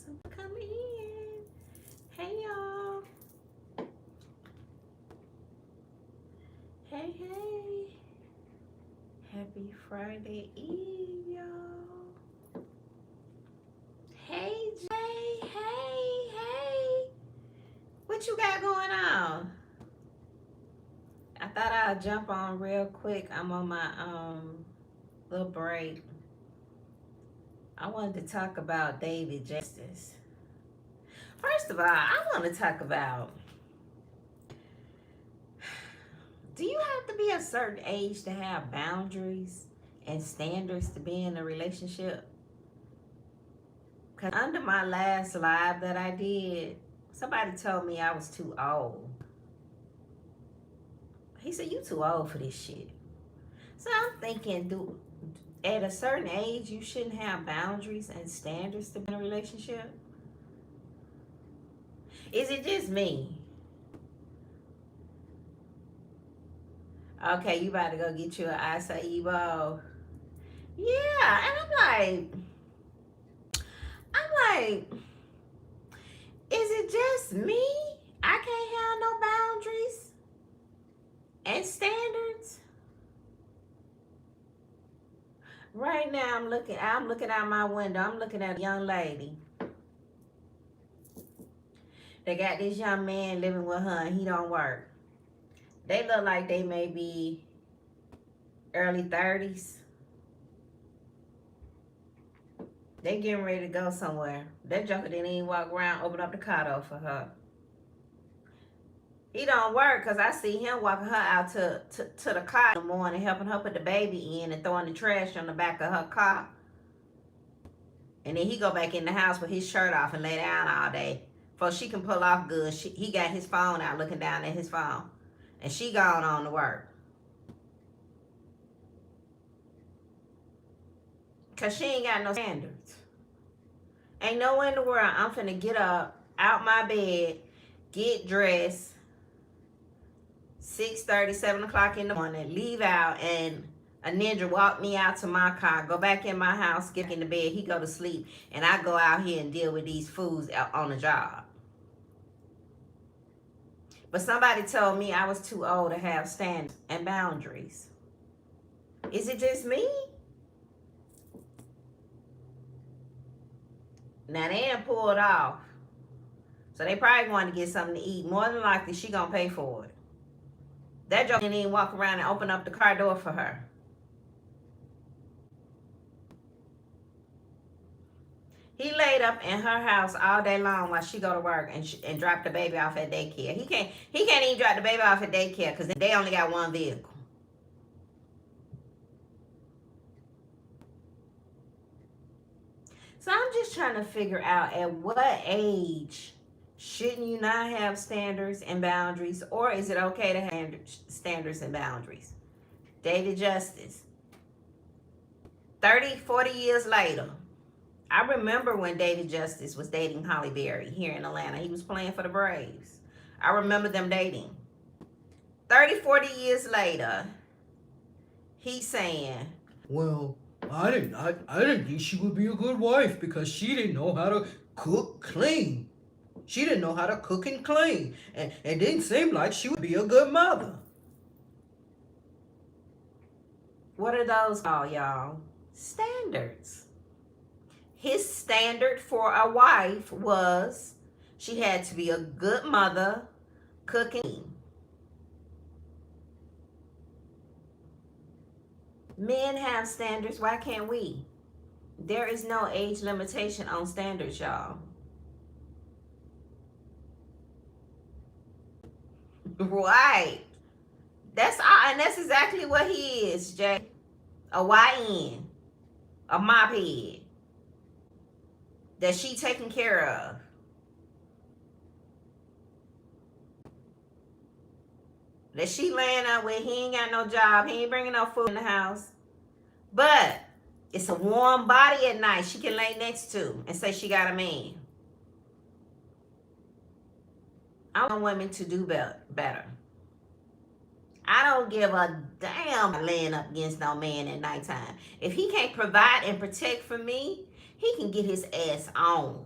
Come in. Hey, y'all. Hey, hey. Happy Friday Eve, y'all. Hey, Jay. Hey, hey. What you got going on? I thought I'd jump on real quick. I'm on my little break. I wanted to talk about David Justice. First of all, I want to talk about, do you have to be a certain age to have boundaries and standards to be in a relationship? Because under my last live that I did, somebody told me I was too old. He said, you too old for this shit. So I'm thinking, at a certain age, you shouldn't have boundaries and standards to be in a relationship? Is it just me? Okay, you about to go get you an acai bowl. Yeah, and I'm like, is it just me? I can't have no boundaries and standards? Right now, I'm looking out my window. I'm looking at a young lady. They got this young man living with her, and he don't work. They look like they may be early 30s. They getting ready to go somewhere. That joker didn't even walk around, open up the car door for her. He don't work because I see him walking her out to the car in the morning, helping her put the baby in and throwing the trash on the back of her car. And then he go back in the house with his shirt off and lay down all day. So she can pull off good. He got his phone out looking down at his phone. And she gone on to work. Because she ain't got no standards. Ain't no way in the world I'm finna get up, out my bed, get dressed, 6:30, 7 o'clock in the morning, leave out, and a ninja walk me out to my car, go back in my house, get in the bed, he go to sleep, and I go out here and deal with these fools on the job. But somebody told me I was too old to have standards and boundaries. Is it just me? Now they done pulled off. So they probably want to get something to eat. More than likely, she gonna pay for it. That joke didn't even walk around and open up the car door for her. He laid up in her house all day long while she go to work and drop the baby off at daycare. He can't even drop the baby off at daycare because they only got one vehicle. So I'm just trying to figure out, at what age shouldn't you not have standards and boundaries, or is it okay to have standards and boundaries? David Justice. 30, 40 years later. I remember when David Justice was dating Holly Berry here in Atlanta. He was playing for the Braves. I remember them dating. 30, 40 years later, he's saying, well, I didn't think she would be a good wife because she didn't know how to cook clean. She didn't know how to cook and clean. And it didn't seem like she would be a good mother. What are those called, y'all? Standards. His standard for a wife was she had to be a good mother, cooking. Men have standards. Why can't we? There is no age limitation on standards, y'all. Right. That's all, and that's exactly what he is, Jay. A YN. A mop head. That she taking care of. That she laying up with. He ain't got no job. He ain't bringing no food in the house. But it's a warm body at night she can lay next to and say she got a man. I want women to do better. I don't give a damn laying up against no man at nighttime. If he can't provide and protect for me, he can get his ass on.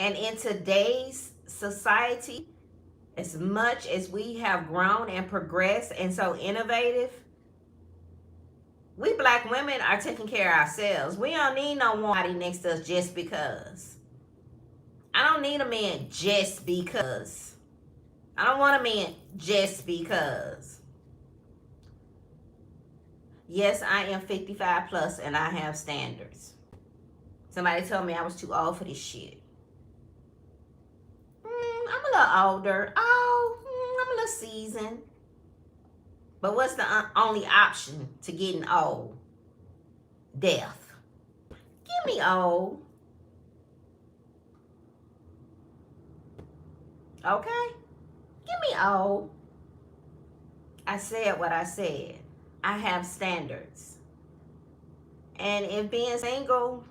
And in today's society, as much as we have grown and progressed and so innovative, we black women are taking care of ourselves. We don't need no one next to us just because. I don't need a man just because. I don't want a man just because. Yes, I am 55 plus and I have standards. Somebody told me I was too old for this shit. I'm a little older. I'm a little seasoned. But what's the only option to getting old? Death. Give me old. Okay? Give me old. I said what I said. I have standards. And if being single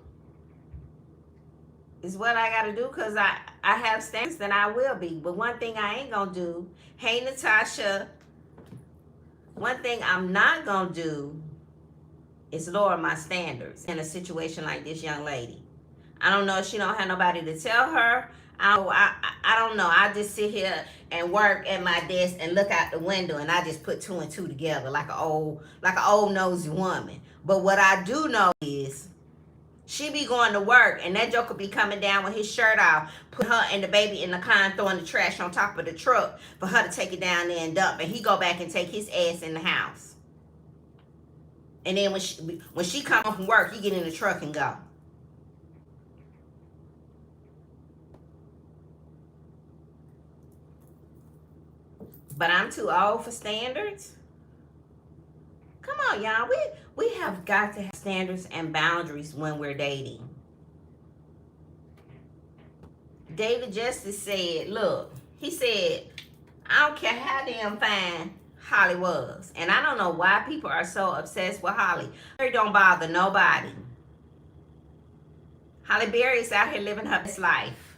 is what I gotta do because I have standards, then I will be. But one thing I ain't gonna do, hey Natasha, one thing I'm not gonna do is lower my standards in a situation like this young lady. I don't know if she don't have nobody to tell her. I don't know. I just sit here and work at my desk and look out the window and I just put two and two together like an old nosy woman. But what I do know is she be going to work and that joker be coming down with his shirt off, put her and the baby in the car and throwing the trash on top of the truck for her to take it down there and dump. And he go back and take his ass in the house. And then when she come home from work, he get in the truck and go. But I'm too old for standards. Come on, y'all. We have got to have standards and boundaries when we're dating. David Justice said, look, he said, I don't care how damn fine Holly was. And I don't know why people are so obsessed with Holly. It don't bother nobody. Holly Berry is out here living her best life.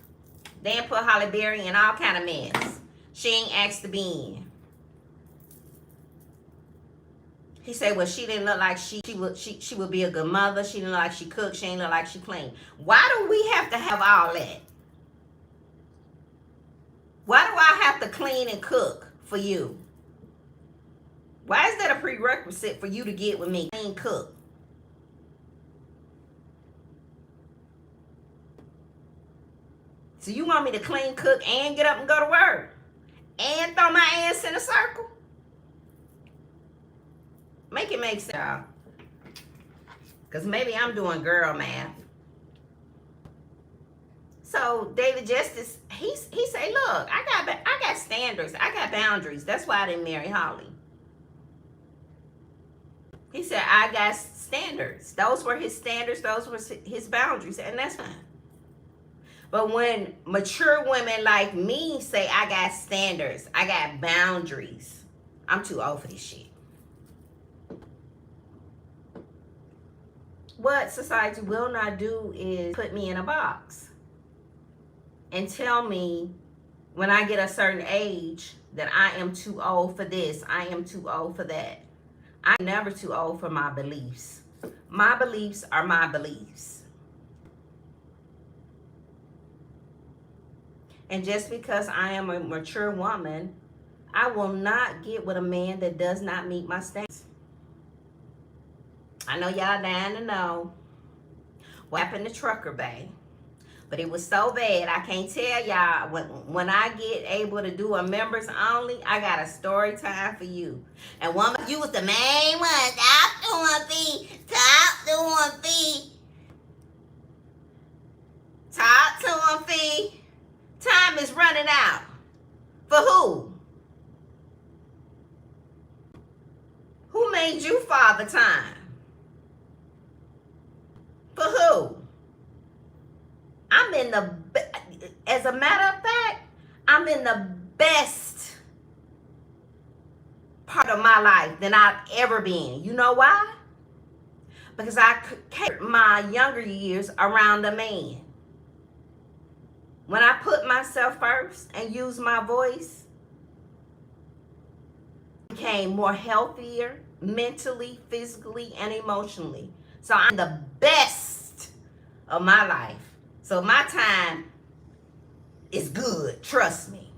They ain't put Holly Berry in all kind of mess. She ain't asked to be in. He said, well, she didn't look like she would be a good mother. She didn't look like she cooked. She ain't look like she cleaned. Why do we have to have all that? Why do I have to clean and cook for you? Why is that a prerequisite for you to get with me? Clean, cook. So you want me to clean, cook, and get up and go to work? And throw my ass in a circle? Make it make sense, y'all. Because maybe I'm doing girl math. So David Justice, he say, look, I got standards. I got boundaries. That's why I didn't marry Holly. He said, I got standards. Those were his standards. Those were his boundaries. And that's fine. But when mature women like me say, I got standards, I got boundaries, I'm too old for this shit. What society will not do is put me in a box and tell me when I get a certain age that I am too old for this, I am too old for that. I'm never too old for my beliefs. My beliefs are my beliefs. And just because I am a mature woman, I will not get with a man that does not meet my standards. I know y'all dying to know what happened to Trucker Bay. But it was so bad, I can't tell y'all. When I get able to do a members only, I got a story time for you. And woman, you was the main one. Talk to him, Fee. Talk to him, Fee. Talk to him, Fee. Time is running out. For who? Who made you father time? For who? I'm in the, as a matter of fact, I'm in the best part of my life than I've ever been. You know why? Because I kept my younger years around a man. When I put myself first and used my voice, I became more healthier mentally, physically, and emotionally. So I'm the best of my life. So my time is good. Trust me.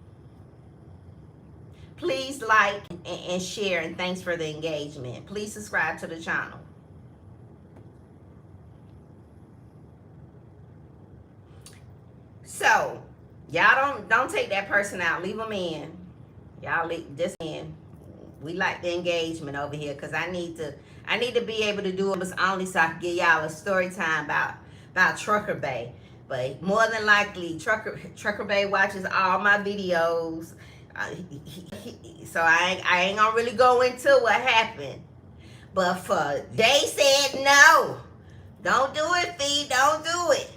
Please like and share, and thanks for the engagement. Please subscribe to the channel. So, y'all don't take that person out. Leave them in. Y'all leave this in. We like the engagement over here because I need to be able to do it only so I can give y'all a story time about Trucker Bay. But more than likely, Trucker Bay watches all my videos. So I ain't gonna really go into what happened. But they said no. Don't do it, Fee. Don't do it.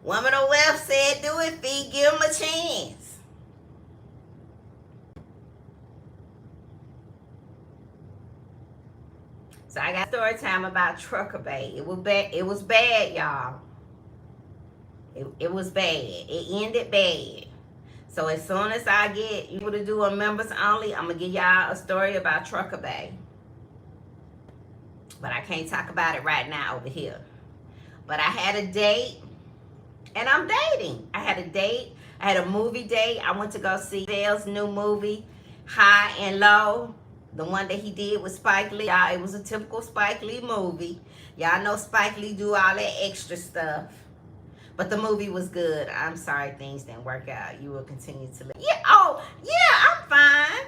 Woman of Wealth said do it, Fee. Give him a chance. So I got story time about Trucker Bay. It was bad. It was bad, y'all. It was bad. It ended bad. So as soon as I get you to do a members only, I'm gonna give y'all a story about Trucker Bay. But I can't talk about it right now over here. But I had a date, and I'm dating. I had a date. I had a movie date. I went to go see Dale's new movie, High and Low. The one that he did with Spike Lee. Y'all, it was a typical Spike Lee movie. Y'all know Spike Lee do all that extra stuff. But the movie was good. I'm sorry things didn't work out. You will continue to live. Yeah, oh, yeah, I'm fine.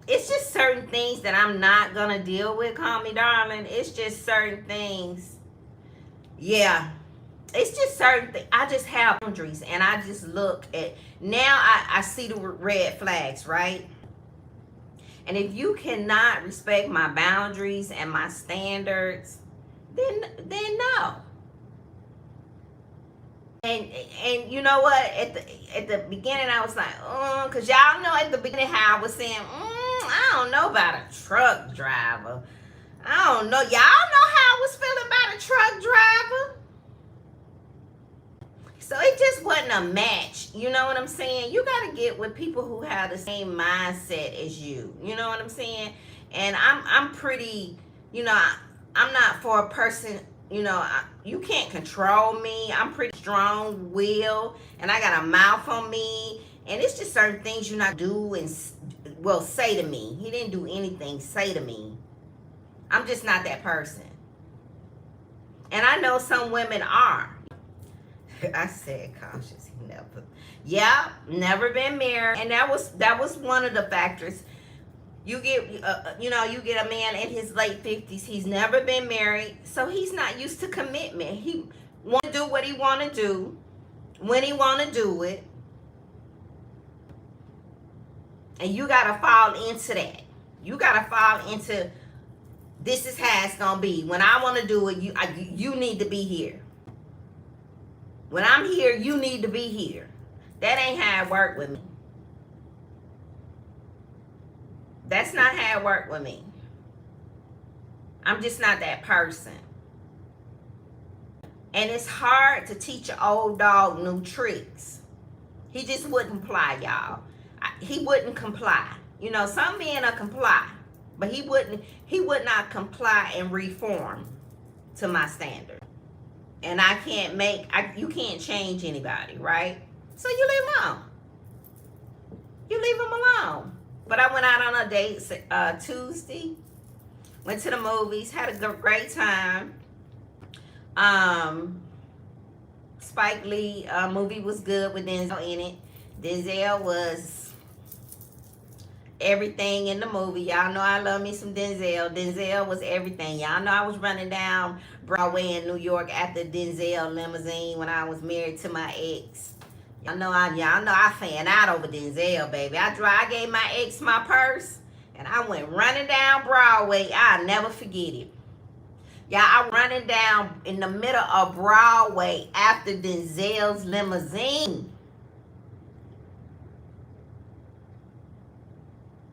It's just certain things that I'm not going to deal with, call me darling. It's just certain things. Yeah. It's just certain things. I just have boundaries, and I just look at, now I see the red flags, right? And if you cannot respect my boundaries and my standards, then no. And you know what? At the beginning, I was like, because y'all know at the beginning how I was saying, I don't know about a truck driver. I don't know. Y'all know how I was feeling about a truck driver. So it just wasn't a match. You know what I'm saying? You got to get with people who have the same mindset as you. You know what I'm saying? And I'm pretty, I'm not for a person, you can't control me. I'm pretty strong-willed, and I got a mouth on me. And it's just certain things you not do and, well, say to me. He didn't do anything, say to me. I'm just not that person. And I know some women are. I said cautious, never. Yeah, never been married. And that was one of the factors. You get, you get a man in his late 50s. He's never been married, so he's not used to commitment. He want to do what he want to do, when he want to do it, and you gotta fall into that. You gotta fall into, this is how it's gonna be. When I want to do it, you need to be here. When I'm here, you need to be here. That ain't how it work with me. That's not how it worked with me. I'm just not that person. And it's hard to teach an old dog new tricks. He just wouldn't comply, y'all. He wouldn't comply. Some men will comply, but he would not comply and reform to my standard. And you can't change anybody, right? So you leave him alone. You leave him alone. But I went out on a date Tuesday. Went to the movies. Had a great time. Spike Lee movie was good with Denzel in it. Denzel was everything in the movie. Y'all know I love me some Denzel. Denzel was everything. Y'all know I was running down Broadway in New York at the Denzel limousine when I was married to my ex. Y'all know I fan out over Denzel, baby. I gave my ex my purse, and I went running down Broadway. I'll never forget it. Y'all, I running down in the middle of Broadway after Denzel's limousine.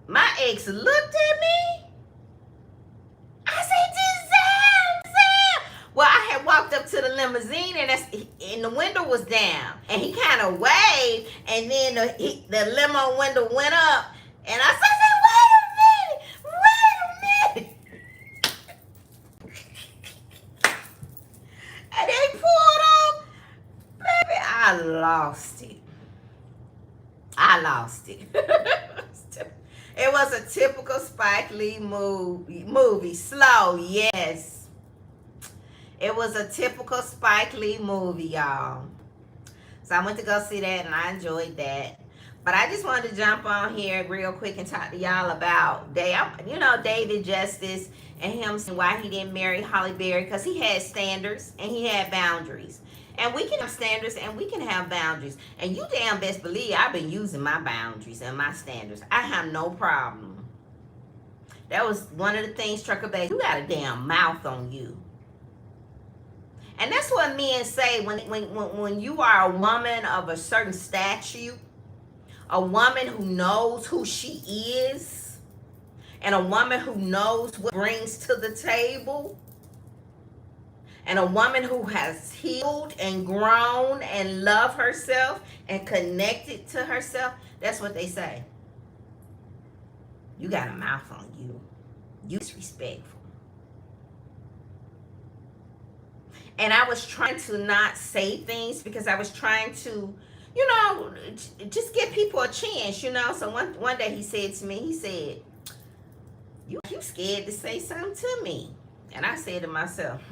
My ex looked at me. I said, Denzel. Well, I had walked up to the limousine, and the window was down. And he kind of waved, and then the limo window went up. And I said, wait a minute. And they pulled up. Baby, I lost it. I lost it. It was a typical Spike Lee movie. Slow, yes. It was a typical Spike Lee movie, y'all. So I went to go see that and I enjoyed that. But I just wanted to jump on here real quick and talk to y'all about David Justice and him saying why he didn't marry Holly Berry, because he had standards and he had boundaries. And we can have standards and we can have boundaries. And you damn best believe I've been using my boundaries and my standards. I have no problem. That was one of the things Trucker Bay, you got a damn mouth on you. And that's what men say when you are a woman of a certain stature, a woman who knows who she is, and a woman who knows what brings to the table, and a woman who has healed and grown and loved herself and connected to herself. That's what they say. You got a mouth on you. You disrespectful. And I was trying to not say things because I was trying to, just give people a chance, So one day he said to me, he said, you scared to say something to me. And I said to myself,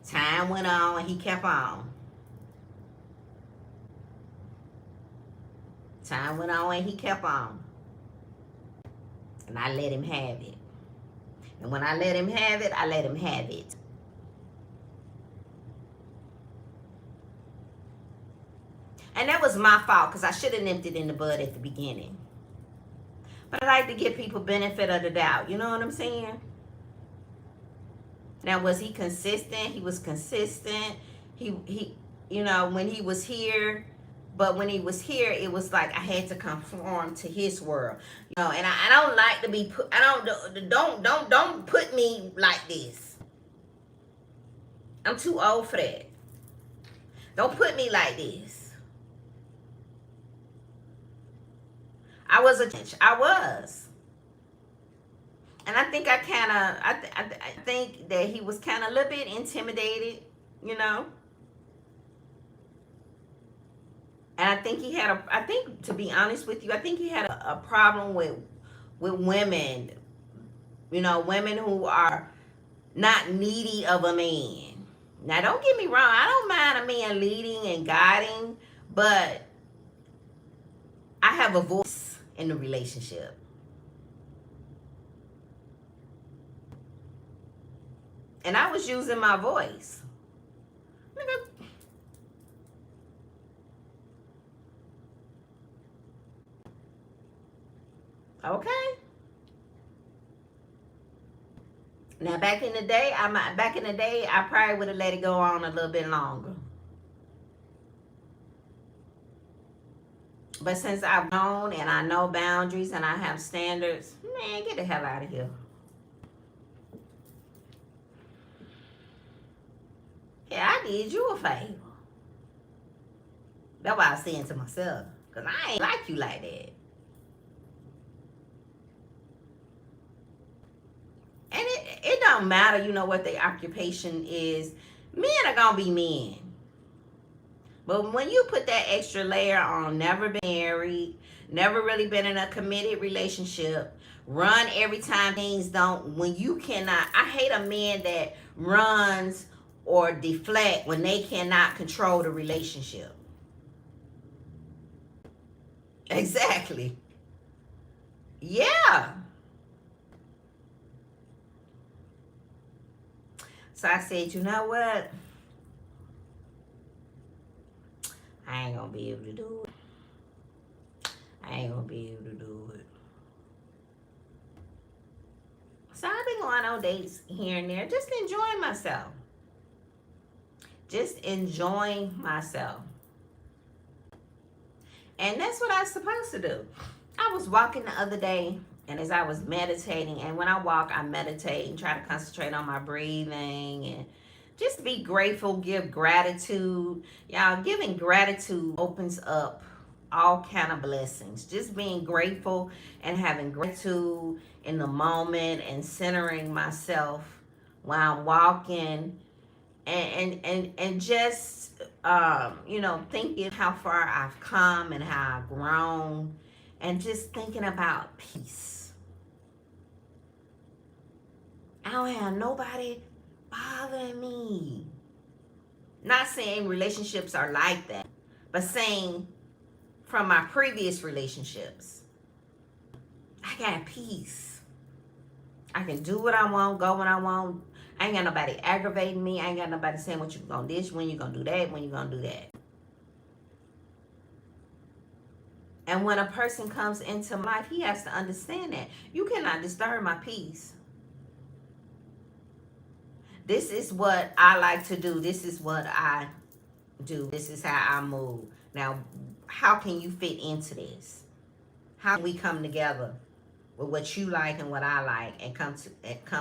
Time went on and he kept on. Time went on and he kept on. And I let him have it. And when I let him have it, I let him have it. And that was my fault because I should have nipped it in the bud at the beginning. But I like to give people benefit of the doubt. You know what I'm saying? Now, was he consistent? He was consistent. He when he was here. But when he was here, it was like I had to conform to his world. And I don't like to be put, don't put me like this. I'm too old for that. Don't put me like this. I was. And I think I think that he was kind of a little bit intimidated, And I think to be honest with you, I think he had a problem with women, women who are not needy of a man. Now, don't get me wrong. I don't mind a man leading and guiding, but I have a voice in the relationship. And I was using my voice. Okay. Now, back in the day, I probably would have let it go on a little bit longer. But since I've known and I know boundaries and I have standards, man, get the hell out of here. Yeah, I did you a favor. That's what I was saying to myself. Because I ain't like you like that. And it don't matter, what their occupation is. Men are going to be men. But when you put that extra layer on, never been married, never really been in a committed relationship, run every time things don't, when you cannot, I hate a man that runs or deflect when they cannot control the relationship. Exactly. Yeah. So I said, you know what? I ain't gonna be able to do it. I ain't gonna be able to do it. So I've been going on dates here and there, just enjoying myself. Just enjoying myself. And that's what I was supposed to do. I was walking the other day, and as I was meditating, and when I walk, I meditate and try to concentrate on my breathing and just be grateful, give gratitude. Y'all, giving gratitude opens up all kind of blessings. Just being grateful and having gratitude in the moment and centering myself while I'm walking and just thinking how far I've come and how I've grown, and just thinking about peace. I don't have nobody bothering me. Not saying relationships are like that, but saying from my previous relationships, I got peace. I can do what I want, go when I want. I ain't got nobody aggravating me. I ain't got nobody saying what you gonna do this, when you gonna do that, when you gonna do that. And when a person comes into my life, he has to understand that you cannot disturb my peace. This is what I like to do. This is what I do. This is how I move. Now, how can you fit into this? How can we come together with what you like and what I like, and come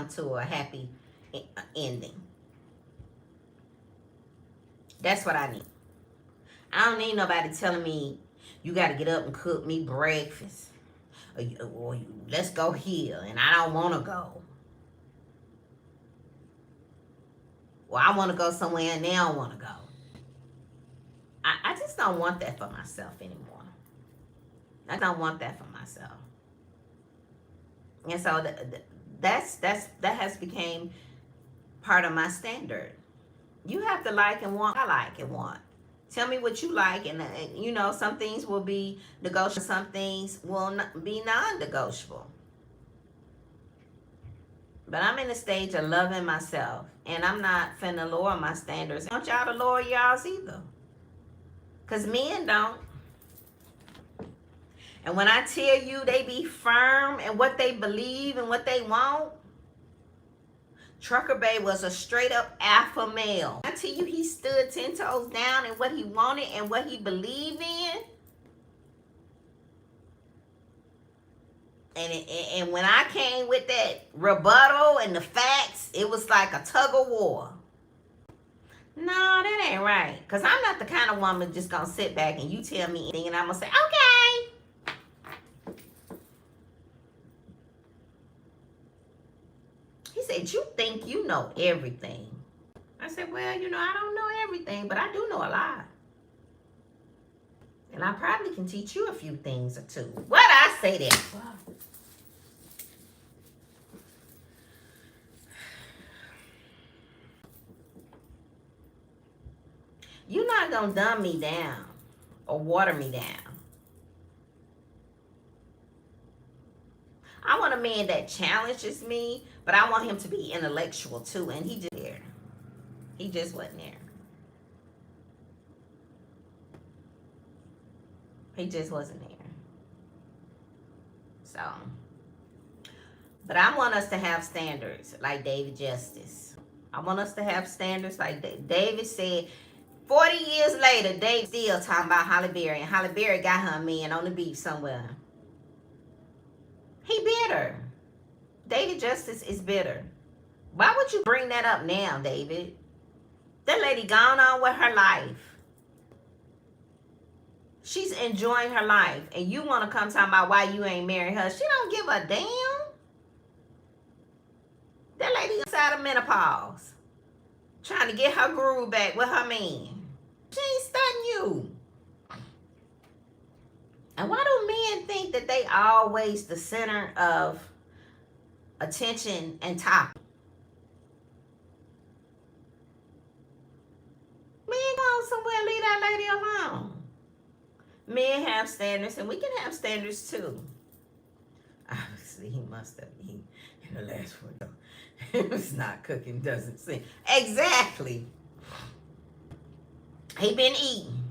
to a happy ending? That's what I need. I don't need nobody telling me you got to get up and cook me breakfast, or let's go here, and I don't want to go. Well, I want to go somewhere and they don't want to go. I just don't want that for myself anymore. I don't want that for myself. And so that has become part of my standard. You have to like and want what I like and want. Tell me what you like, and some things will be negotiable, some things will not be non-negotiable. But I'm in the stage of loving myself, and I'm not finna lower my standards. I want y'all to lower y'all's either, because men don't. And when I tell you they be firm in what they believe and what they want, Trucker Bay was a straight up alpha male. I tell you, he stood 10 toes down in what he wanted and what he believed in. And when I came with that rebuttal and the facts, it was like a tug of war. No, that ain't right. Because I'm not the kind of woman just going to sit back and you tell me anything and I'm going to say, okay. He said, you think you know everything. I said, well, I don't know everything, but I do know a lot. And I probably can teach you a few things or two. What I say that for? You're not going to dumb me down or water me down. I want a man that challenges me, but I want him to be intellectual too. And he just there. He just wasn't there. He just wasn't there. So, but I want us to have standards like David Justice. I want us to have standards like David said. 40 years later, Dave still talking about Holly Berry, and Holly Berry got her man on the beach somewhere. He bitter. David Justice is bitter. Why would you bring that up now, David? That lady gone on with her life. She's enjoying her life, and you want to come talking about why you ain't married her. She don't give a damn. That lady inside of menopause, trying to get her groove back with her man. She ain't studying you. And why do men think that they always the center of attention and topic? Men go on somewhere and leave that lady alone. Men have standards, and we can have standards too. Obviously, he must have eaten in the last one. It was not cooking, doesn't seem. Exactly. He been eating.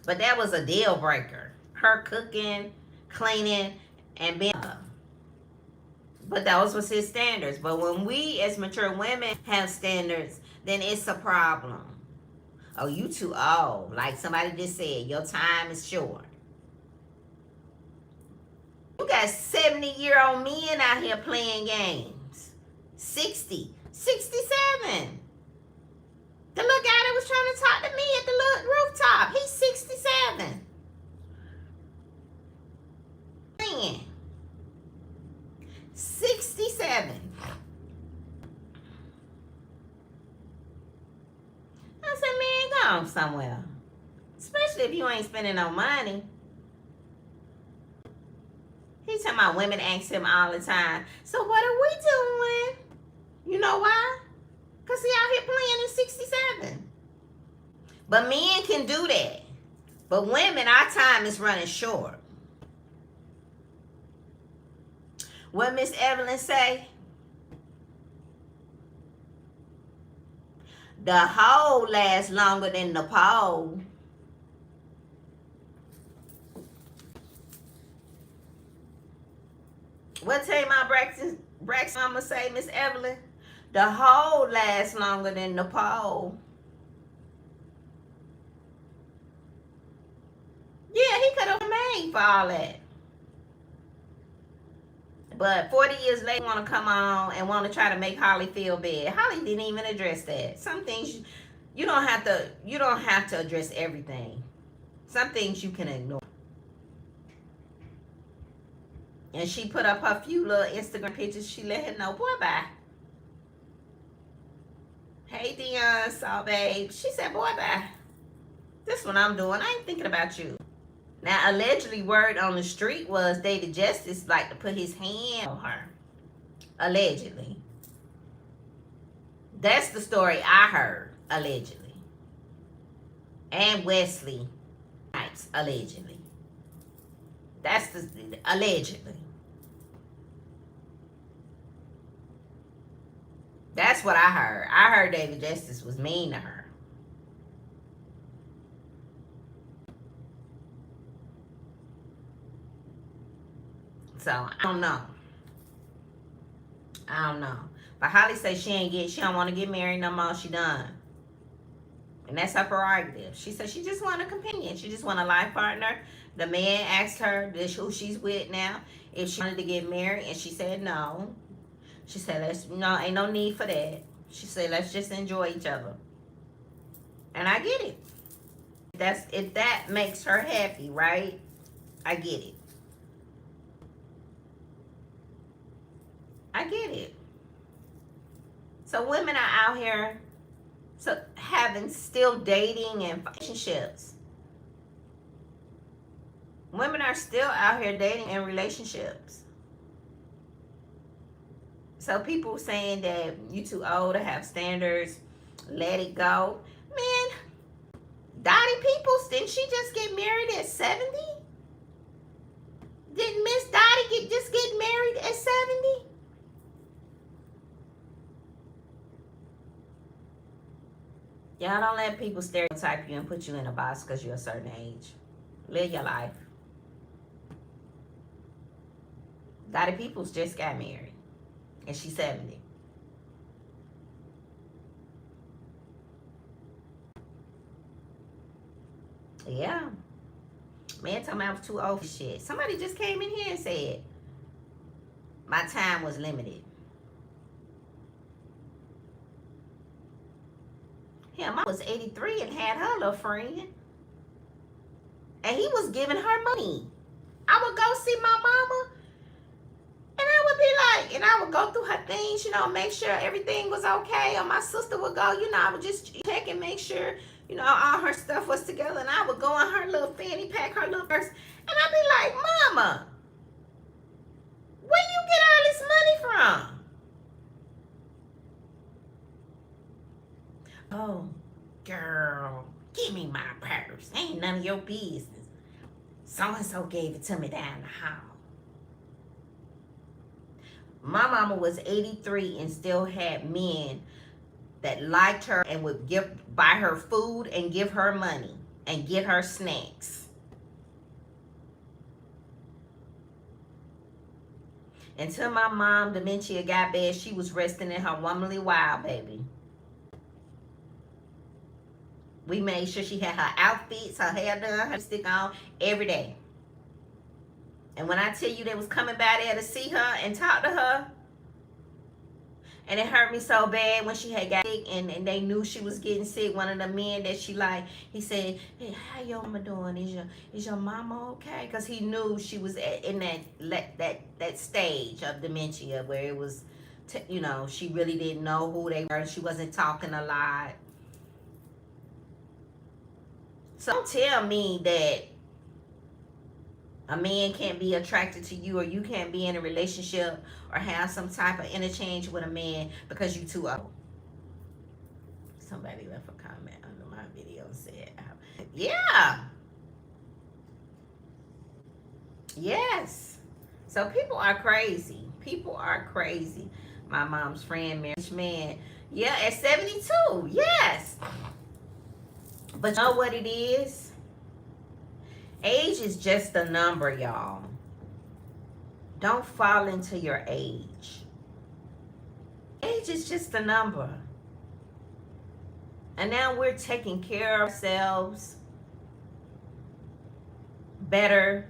But that was a deal breaker. Her cooking, cleaning, and being. But those was his standards. But when we as mature women have standards, then it's a problem. Oh, you too old. Like somebody just said, your time is short. You got 70-year-old men out here playing games. 60, 67. The little guy that was trying to talk to me at the little rooftop, he's 67. Man, 67. on somewhere. Especially if you ain't spending no money. He's talking about women ask him all the time, so what are we doing? You know why? Because he out here playing in 67. But men can do that. But women, our time is running short. What Miss Evelyn say? The hoe lasts longer than the pole. What Tamar Braxton mama say, Miss Evelyn? The hoe lasts longer than the pole. Yeah, he could have made for all that. But 40 years later, want to come on and want to try to make Holly feel bad. Holly didn't even address that. Some things you don't have to address everything. Some things you can ignore. And she put up her few little Instagram pictures. She let him know, boy, bye. Hey, Dion, saw babe. She said, boy, bye. This one I'm doing. I ain't thinking about you. Now, allegedly, word on the street was David Justice like to put his hand on her. Allegedly. That's the story I heard. Allegedly. And Wesley Snipes. Allegedly. That's the allegedly. That's what I heard. I heard David Justice was mean to her. So, I don't know. But Holly says she don't want to get married no more. She done. And that's her prerogative. She said she just want a companion. She just want a life partner. The man asked her this who she's with now if she wanted to get married, and she said no. She said ain't no need for that. She said let's just enjoy each other. And I get it. If that makes her happy, right? I get it. I get it. So women are out here still dating and relationships. Women are still out here dating and relationships. So people saying that you too old to have standards, let it go. Man, Dottie Peoples, didn't she just get married at 70? Didn't Miss Dottie just get married at 70? Y'all don't let people stereotype you and put you in a box because you're a certain age. Live your life. Dottie Peoples just got married. And she's 70. Yeah. Man told me I was too old for shit. Somebody just came in here and said my time was limited. Him, I was 83 and had her little friend. And he was giving her money. I would go see my mama. And I would be like, and I would go through her things, make sure everything was okay. Or my sister would go, I would just check and make sure, all her stuff was together. And I would go in her little fanny pack, her little purse. And I'd be like, Mama, where you get all this money from? Oh, girl, give me my purse. Ain't none of your business. So-and-so gave it to me down the hall. My mama was 83 and still had men that liked her and would buy her food and give her money and get her snacks. Until my mom dementia got bad, she was resting in her womanly wild, baby. We made sure she had her outfits, her hair done, her lipstick on every day. And when I tell you they was coming by there to see her and talk to her, and it hurt me so bad when she had got sick and they knew she was getting sick. One of the men that she liked, he said, hey, how your mama doing? Is your mama okay? Because he knew she was in that stage of dementia where it was, she really didn't know who they were. She wasn't talking a lot. So don't tell me that a man can't be attracted to you, or you can't be in a relationship or have some type of interchange with a man because you too old. Somebody left a comment under my video and said, yeah, yes. So people are crazy. People are crazy. My mom's friend, marriage man. Yeah, at 72. Yes. But you know what it is? Age is just a number, y'all. Don't fall into your age. Age is just a number. And now we're taking care of ourselves better.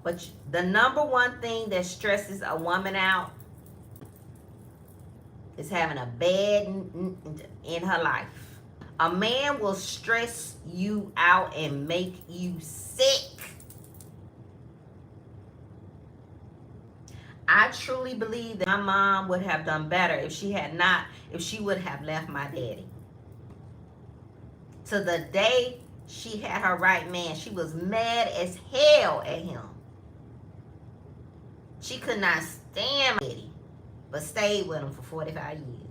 But the number one thing that stresses a woman out is having a bad in her life. A man will stress you out and make you sick. I truly believe that my mom would have done better if she would have left my daddy. To the day she had her right man, she was mad as hell at him. She could not stand my daddy, but stayed with him for 45 years.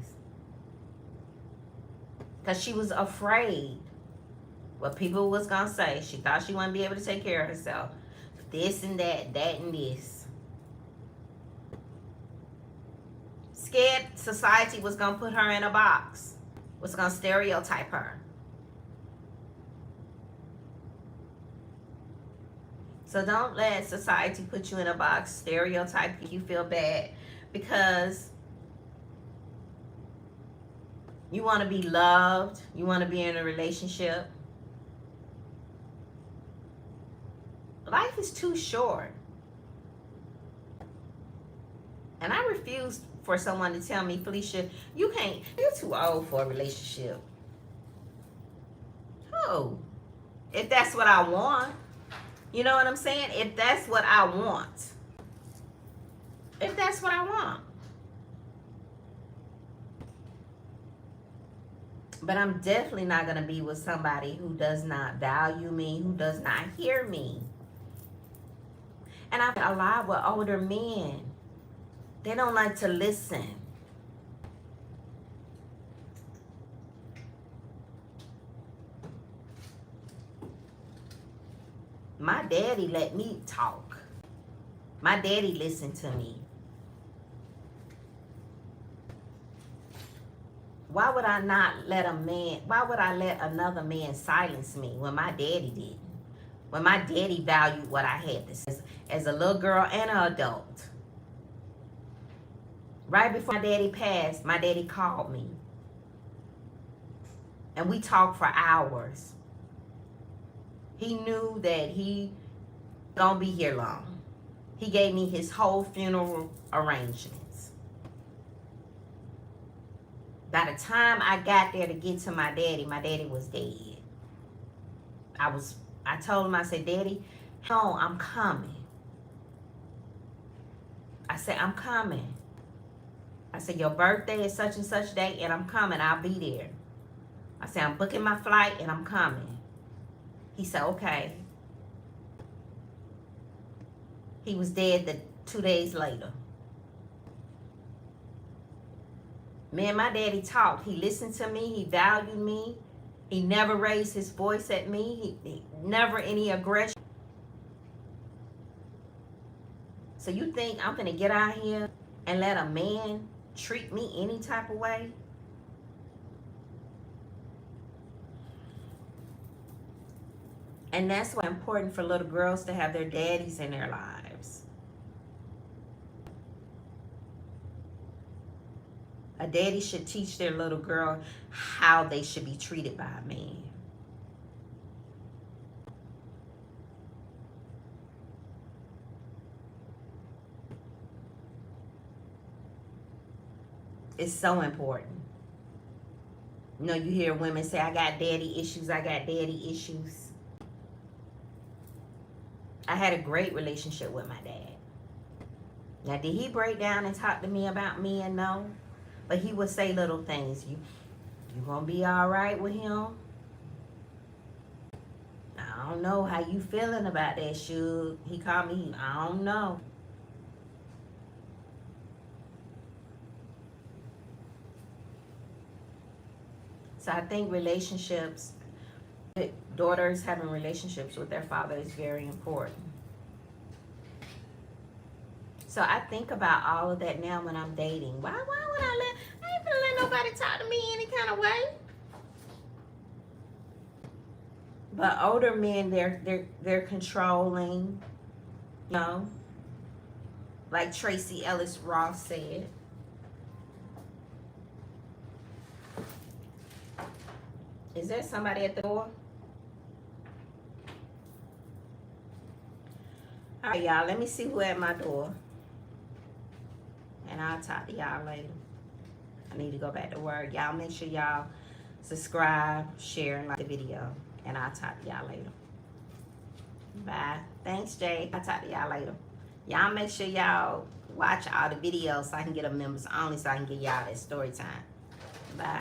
Because she was afraid what people was going to say. She thought she wouldn't be able to take care of herself. This and that, that and this. Scared society was going to put her in a box. Was going to stereotype her. So don't let society put you in a box, stereotype you, feel bad, because you want to be loved, you want to be in a relationship. Life is too short. And I refuse for someone to tell me, Felicia, you're too old for a relationship. Oh, if that's what I want. You know what I'm saying? If that's what I want. If that's what I want. But I'm definitely not going to be with somebody who does not value me, who does not hear me. And I've been alive with older men. They don't like to listen. My daddy let me talk. My daddy listened to me. Why would I let another man silence me when my daddy didn't? When my daddy valued what I had to say as a little girl and an adult. Right before my daddy passed, my daddy called me. And we talked for hours. He knew that he gonna be here long. He gave me his whole funeral arrangements. By the time I got there to get to my daddy was dead. I told him, I said, Daddy, no, I'm coming. I said, I'm coming. I said, your birthday is such and such day, and I'm coming. I'll be there. I said, I'm booking my flight, and I'm coming. He said, okay. He was dead 2 days later. Me and my daddy talked. He listened to me. He valued me. He never raised his voice at me. He never any aggression. So you think I'm going to get out here and let a man treat me any type of way? And that's why it's important for little girls to have their daddies in their lives. A daddy should teach their little girl how they should be treated by a man. It's so important. You know, you hear women say, I got daddy issues, I got daddy issues. I had a great relationship with my dad. Now, did he break down and talk to me about men? No. But he would say little things. You gonna be all right with him? I don't know how you feeling about that, Suge. He called me, I don't know. So I think relationships, daughters having relationships with their father is very important. So I think about all of that now when I'm dating. Why would I ain't gonna let nobody talk to me any kind of way. But older men, they're controlling, you know, like Tracy Ellis Ross said. Is there somebody at the door? All right, y'all, let me see who at my door. And I'll talk to y'all later. I need to go back to work. Y'all make sure y'all subscribe, share, and like the video. And I'll talk to y'all later. Bye. Thanks, Jay. I'll talk to y'all later. Y'all make sure y'all watch all the videos so I can get a members only so I can get y'all that story time. Bye.